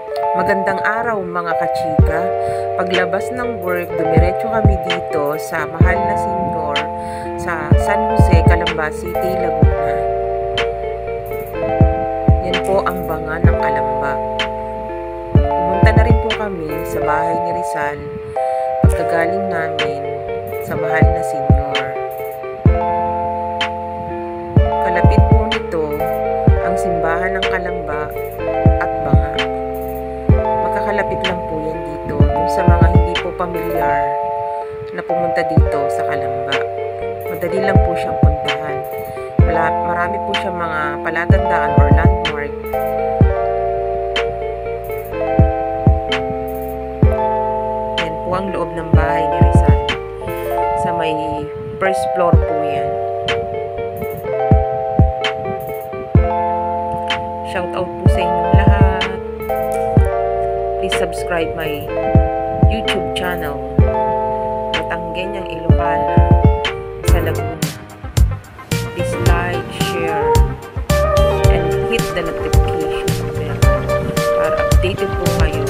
Magandang araw mga kachika. Paglabas ng work, dumiretso kami dito sa mahal na senyor sa San Jose, Calamba City, Laguna. Yan po ang banga ng Calamba. Pumunta na rin po kami sa bahay ni Rizal pagkagaling namin sa mahal na senyor. Kalapit po nito ang simbahan ng Calamba at banga. Magkakalapit lang po yan dito dun sa mga hindi po pamilyar na pumunta dito sa Calamba. Madali lang po siyang puntahan. Marami po siyang mga palatandaan or landmark. Yan po ang loob ng bahay ni Rizal. Sa may first floor po yan. Shout out po sa inyong lahat. Please subscribe my YouTube channel. Batanggenyang Ilocana sa Laguna. Please like, share, and hit the notification bell para updated po kayo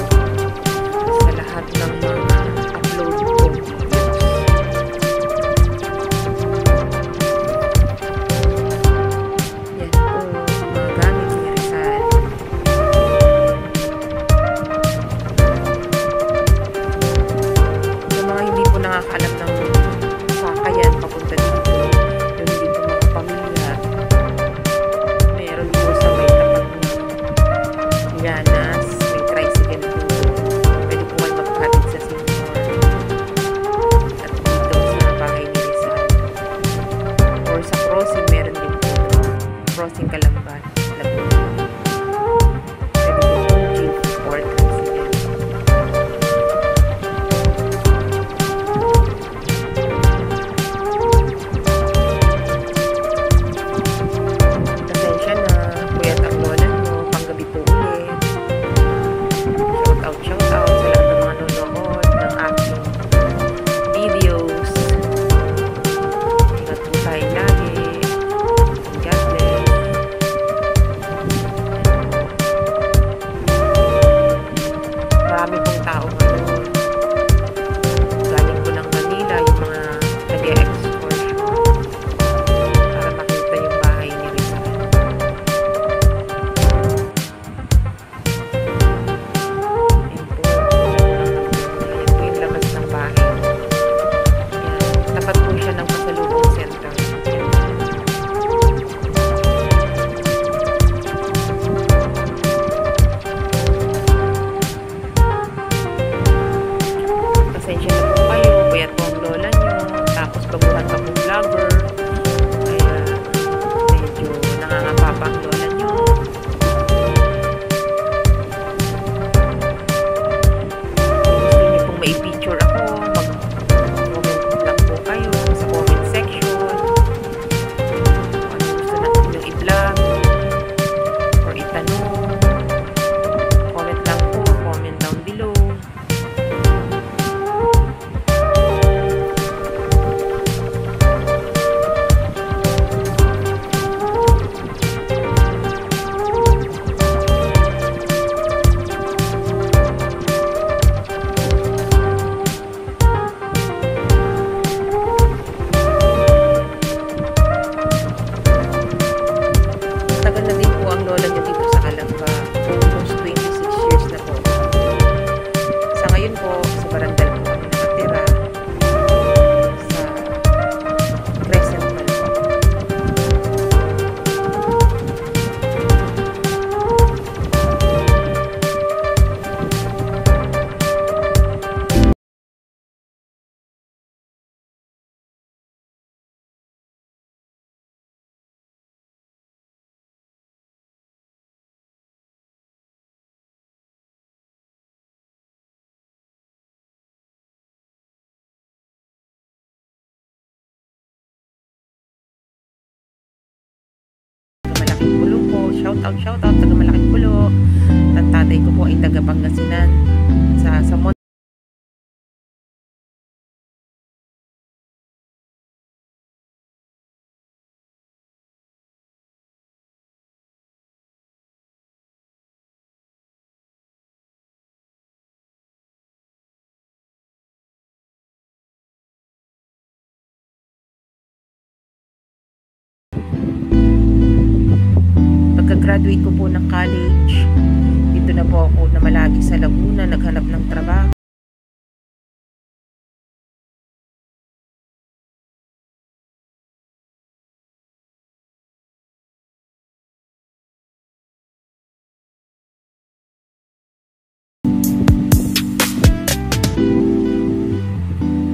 sa lahat ng mga upload ko videos. Yan po, mga gamit ni Rizal. Yung mga hindi po nakakalam ng sakayan papunta dito, yung hindi po mga pamilya, meron po sa may tapat ng Llanas, may tricycle po. Pwede po kayo magpahatid sa senior at dito sa bahay ni Rizal. Or sa crossing, meron din po crossing Calamba, Laguna. Pwede din po jeep or tricycle. Pasensya na, kuya't ang lola nyo, panggabi po ulit. Shout out sa lahat ng mga nanonood ng aking videos. Ingat po tayo lagi. God bless. Marami pong tao ngayon. Galing po ng Manila, yung mga nag-e-excursion para makita yung bahay ni Rizal. Yan po. Yan po yung labas ng bahay. Yan. Tapat po siya ng Pasalubong Center. Yan. Pasensya na po kayo, puyat po ang lola nyo, tapos baguhan pa po vlogger, kaya medyo nangangapapa ang lola nyo. Kung gusto nyo pong mai-feature ako, mag-comment lang po kayo sa comment section kung ano gusto natin yung i-vlog or itanong. Comment lang po, comment down below. Tagal na din po ang lola niyo dito sa Calamba. Almost 26 years na po. Sa ngayon po, sa Barandal po kami nakatira. Sa Crescent Mall po. Malaking Pulo po. Shout out taga Malaking Pulo. At tatay ko po ay taga Pangasinan. Sa pagka-graduate ko po ng college, dito na po ako namalagi sa Laguna, naghanap ng trabaho.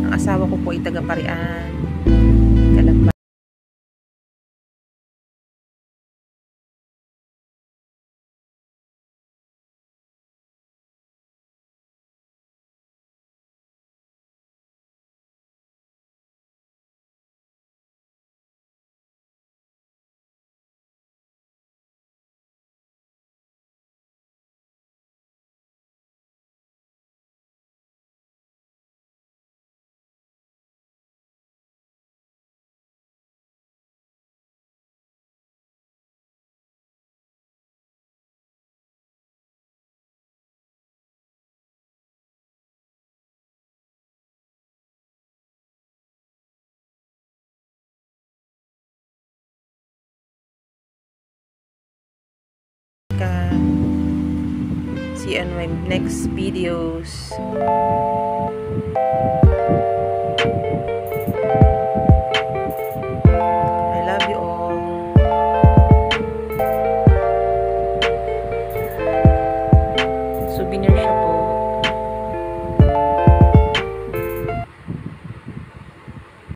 Ang asawa ko po ay taga-Parian, Calamba. See you on my next videos.